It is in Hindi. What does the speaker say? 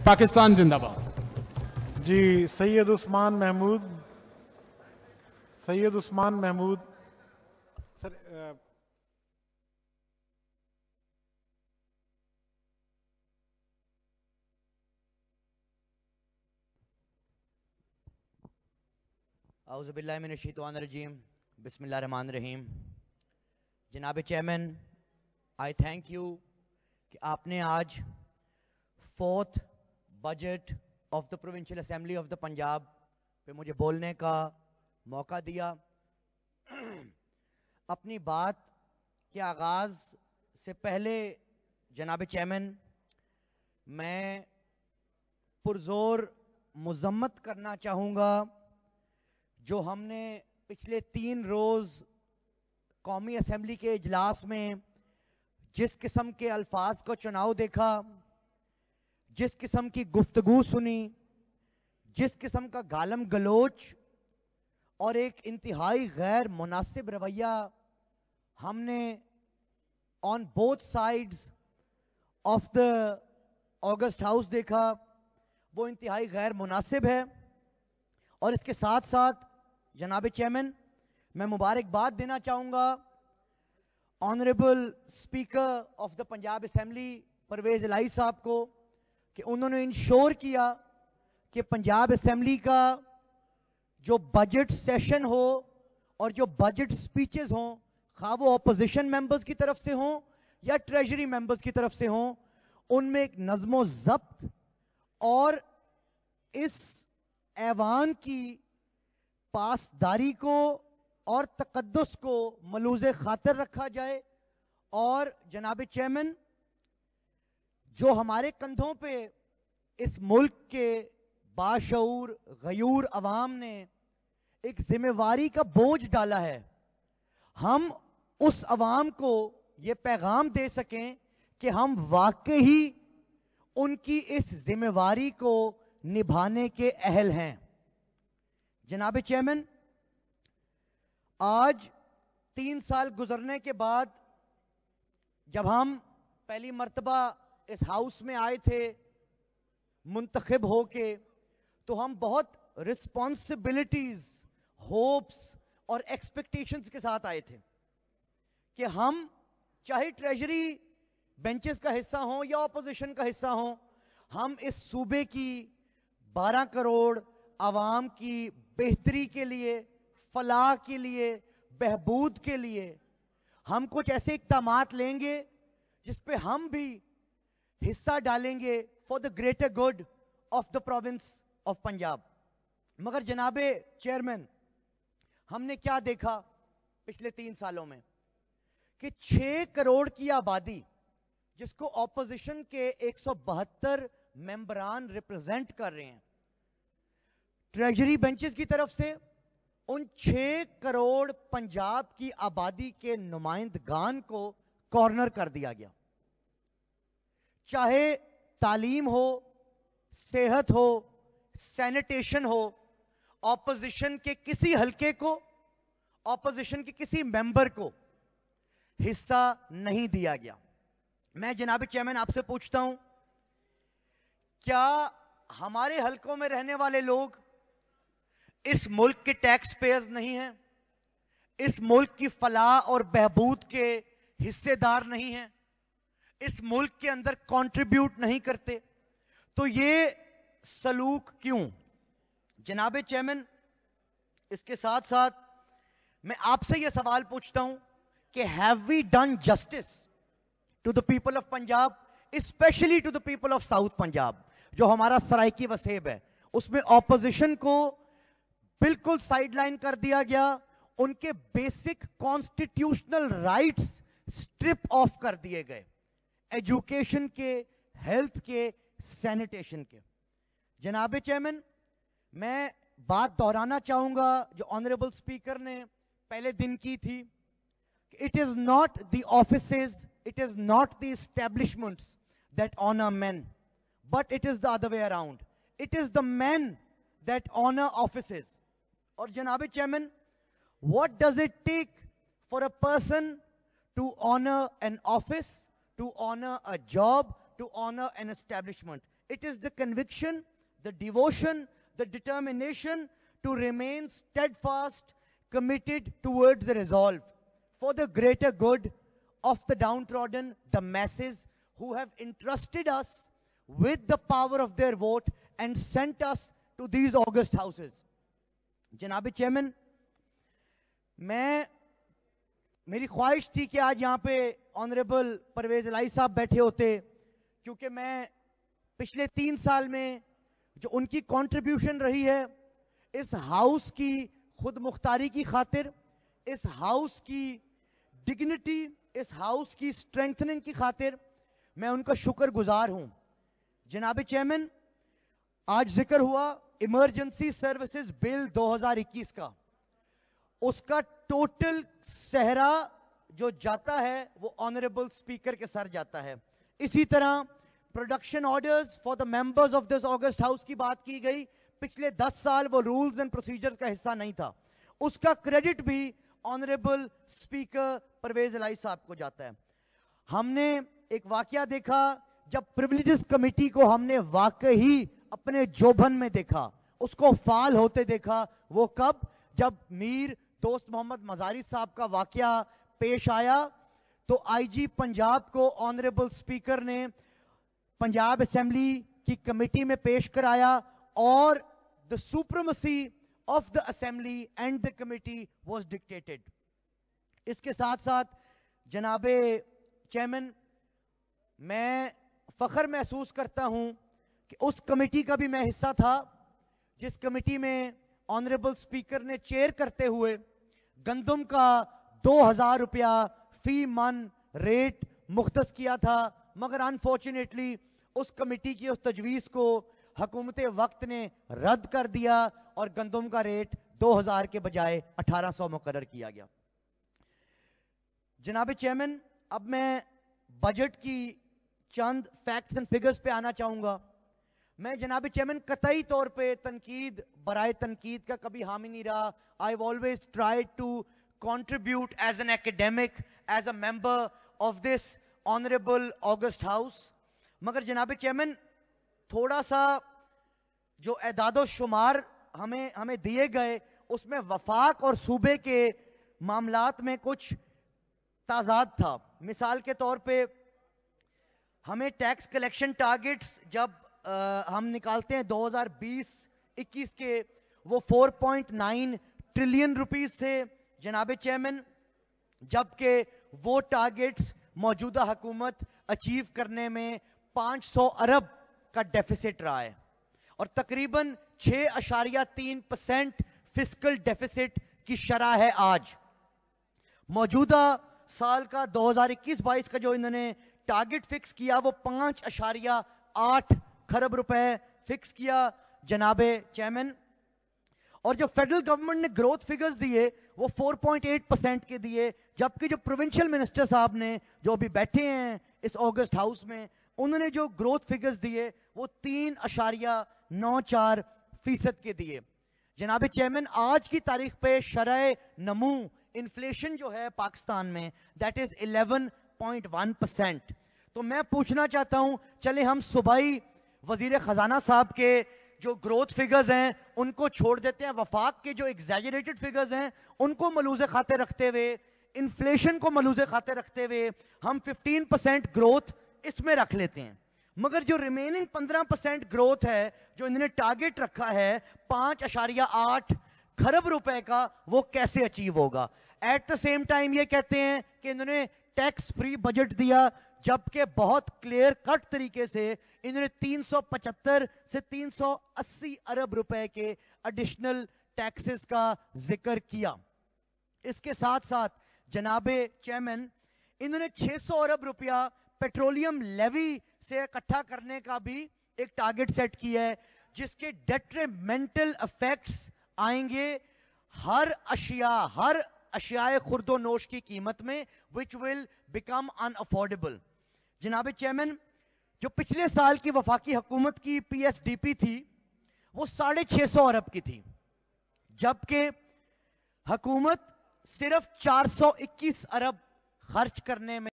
पाकिस्तान जिंदाबाद। जी सैयद उस्मान महमूद, सैयद उस्मान महमूद सर। औज़ुबिल्लाहिमिनश्शैतानिर्रजीम, बिस्मिल्लाहिर्रहमानिर्रहीम। जनाब चेयरमैन, आई थैंक यू कि आपने आज 4th budget of the provincial assembly of the Punjab पे मुझे बोलने का मौका दिया। अपनी बात के आगाज़ से पहले जनाब चेयरमैन, मैं पुरजोर मज़म्मत करना चाहूँगा जो हमने पिछले 3 रोज़ कौमी असेंबली के इजलास में जिस किस्म के अल्फाज को चुनाव देखा, जिस किस्म की गुफ्तगू सुनी, जिस किस्म का गालम गलोच और एक इंतहाई गैर मुनासिब रवैया हमने on both sides of the August house देखा, वो इंतहाई गैर मुनासिब है। और इसके साथ साथ जनाब चेयरमैन, मैं मुबारकबाद देना चाहूँगा honourable speaker of the Punjab assembly Parvez Elahi साहब को कि उन्होंने इंश्योर किया कि पंजाब असेंबली का जो बजट सेशन हो और जो बजट स्पीचेस हों, खा वो अपोजिशन मेंबर्स की तरफ से हों या ट्रेजरी मेंबर्स की तरफ से हों, उनमें एक नज़्म ज़ब्त और इस ऐवान की पासदारी को और तकद्दुस को मलूज़े खातिर रखा जाए। और जनाब चेयरमैन, जो हमारे कंधों पे इस मुल्क के बाशऊर गयूर अवाम ने एक जिम्मेवारी का बोझ डाला है, हम उस अवाम को ये पैगाम दे सकें कि हम वाकई उनकी इस जिम्मेवारी को निभाने के अहल हैं। जनाब चेयरमैन, आज 3 साल गुजरने के बाद जब हम पहली मर्तबा इस हाउस में आए थे मुंतखब होके, तो हम बहुत रिस्पॉन्सिबिलिटीज, होप्स और एक्सपेक्टेशंस के साथ आए थे कि हम चाहे ट्रेजरी बेंचेस का हिस्सा हों या ऑपोजिशन का हिस्सा हों, हम इस सूबे की 12 करोड़ आवाम की बेहतरी के लिए, फलाह के लिए, बहबूद के लिए हम कुछ ऐसे इक़दामात लेंगे जिस पे हम भी हिस्सा डालेंगे for the greater good of the province of Punjab. मगर जनाबे चेयरमैन, हमने क्या देखा पिछले 3 सालों में कि 6 करोड़ की आबादी जिसको ऑपोजिशन के 172 मेंबरान रिप्रेजेंट कर रहे हैं, ट्रेजरी बेंचेस की तरफ से उन 6 करोड़ पंजाब की आबादी के नुमाइंदगान को कॉर्नर कर दिया गया। चाहे तालीम हो, सेहत हो, सैनिटेशन हो, ऑपोजिशन के किसी हलके को, ऑपोजिशन के किसी मेंबर को हिस्सा नहीं दिया गया। मैं जनाब चेयरमैन आपसे पूछता हूं, क्या हमारे हलकों में रहने वाले लोग इस मुल्क के टैक्स पेयर्स नहीं हैं? इस मुल्क की फलाह और बहबूद के हिस्सेदार नहीं हैं? इस मुल्क के अंदर कंट्रीब्यूट नहीं करते? तो ये सलूक क्यों? जनाब चेयरमैन, इसके साथ साथ मैं आपसे यह सवाल पूछता हूं कि have we done justice to the people of Punjab, specially to the people of south Punjab? जो हमारा सराइकी वसेब है, उसमें ऑपोजिशन को बिल्कुल साइडलाइन कर दिया गया, उनके basic constitutional rights strip of कर दिए गए, एजुकेशन के, हेल्थ के, सैनिटेशन के। जनाब चेयरमैन, मैं बात दोहराना चाहूंगा जो ऑनरेबल स्पीकर ने पहले दिन की थी, it is not the offices, it is not the establishments that honour man, but it is the other way around, it is the man that honour offices. और जनाब chairman, what does it take for a person to honor an office, to honor a job, to honor an establishment? It is the conviction, the devotion, the determination to remain steadfast, committed towards the resolve for the greater good of the downtrodden, the masses who have entrusted us with the power of their vote and sent us to these august houses. जनाब चेयरमैन, मेरी ख्वाहिश थी कि आज यहाँ पे ऑनरेबल परवेज इलाही साहब बैठे होते, क्योंकि मैं पिछले 3 साल में जो उनकी कंट्रीब्यूशन रही है इस हाउस की खुद मुख्तारी की खातिर, इस हाउस की डिग्निटी, इस हाउस की स्ट्रेंथनिंग की खातिर मैं उनका शुक्रगुजार हूं. जनाब चेयरमैन, आज जिक्र हुआ इमरजेंसी सर्विसेज बिल 2021 का. उसका टोटल सहरा जो जाता है वो ऑनरेबल स्पीकर के सर जाता है. इसी तरह production orders for the members of this August house की बात की गई. पिछले 10 साल वो रूल्स एंड प्रोसीजर्स का हिस्सा नहीं था. उसका क्रेडिट भी ऑनरेबल स्पीकर परवेज इलाही साहब को जाता है. हमने एक वाकया देखा जब प्रिविलेजेस कमेटी को हमने वाकई अपने जोबन में देखा, उसको फाल होते देखा. वो कब? जब मीर दोस्त मोहम्मद मजारी साहब का वाकया पेश आया तो आईजी पंजाब को ऑनरेबल स्पीकर ने पंजाब असेंबली की कमेटी में पेश कराया और the supremacy of the assembly and the committee was dictated. इसके साथ साथ जनाबे चेयरमैन, मैं फख्र महसूस करता हूं कि उस कमेटी का भी मैं हिस्सा था जिस कमेटी में ऑनरेबल स्पीकर ने चेयर करते हुए गंदम का 2000 रुपया फी मन रेट मुख्तस किया था. मगर अनफॉर्चुनेटली उस कमेटी की उस तजवीज़ को हुकूमत वक्त ने रद्द कर दिया और गंदम का रेट 2000 के बजाय 1800 मुकर्रर किया गया. जनाब चेयरमैन, अब मैं बजट की चंद फैक्ट्स एंड फिगर्स पे आना चाहूंगा. मैं जनाब चेयरमैन कतई तौर पे तनकीद बराए तनकीद का कभी हामी नहीं रहा. I have always tried to contribute as an academic, as a member of this honourable august house. मगर जनाब चेयरमैन, थोड़ा सा जो एदादो शुमार हमें दिए गए उसमें वफाक और सूबे के मामलात में कुछ ताजाद था. मिसाल के तौर पे हमें टैक्स कलेक्शन टारगेट्स जब हम निकालते हैं 2020-21 के, वो 4.9 ट्रिलियन रुपीस थे जनाब चेयरमैन, जबकि वो टारगेट्स मौजूदा हुकूमत अचीव करने में 500 अरब का डेफिसिट रहा है और तकरीबन 6.3% फिस्कल डेफिसिट की शरह है आज. मौजूदा साल का 2021-22 का जो इन्होंने टारगेट फिक्स किया वो 5.8 खरब रुपए फिक्स किया जनाबे चेयरमैन. और जो फेडरल गवर्नमेंट ने ग्रोथ फिगर्स दिए वो 4.8% के दिए, जबकि जो प्रोविंशियल मिनिस्टर साहब ने जो अभी बैठे हैं इस ऑगस्ट हाउस में, उन्होंने जो ग्रोथ फिगर्स दिए वो 3.94% के दिए. जनाबे चेयरमैन, आज की तारीख पे शरह नमू इन्फ्लेशन जो है पाकिस्तान में दैट इज 11.1%. तो मैं पूछना चाहता हूं, चले हम सुबाई वजीर खजाना साहब के जो ग्रोथ फिगर्स हैं उनको छोड़ देते हैं, वफाक के जो एग्जैजरेटेड फिगर्स हैं उनको मलूज़े खाते रखते हुए, इन्फ्लेशन को मलूज़े खाते रखते हुए हम 15% ग्रोथ इसमें रख लेते हैं. मगर जो रिमेनिंग 15% ग्रोथ है जो इन्होंने टारगेट रखा है 5.8 खरब रुपए का, वो कैसे अचीव होगा? एट द सेम टाइम ये कहते हैं कि इन्होंने टैक्स फ्री बजट दिया, जबकि बहुत क्लियर कट तरीके से इन्होंने 375 से 380 अरब रुपए के एडिशनल टैक्सेस का जिक्र किया. इसके साथ साथ जनाबे चेयरमैन, इन्होंने 600 अरब रुपया पेट्रोलियम लेवी से इकट्ठा करने का भी एक टारगेट सेट किया है, जिसके डेट्रीमेंटल इफेक्ट्स आएंगे हर अशियाए खुर्दो नोश की कीमत में, विच विल बिकम अनअफोर्डेबल. जनाब चेयरमैन, जो पिछले साल की वफाकी हुकूमत की PSDP थी वो 650 अरब की थी, जबकि हुकूमत सिर्फ 421 अरब खर्च करने में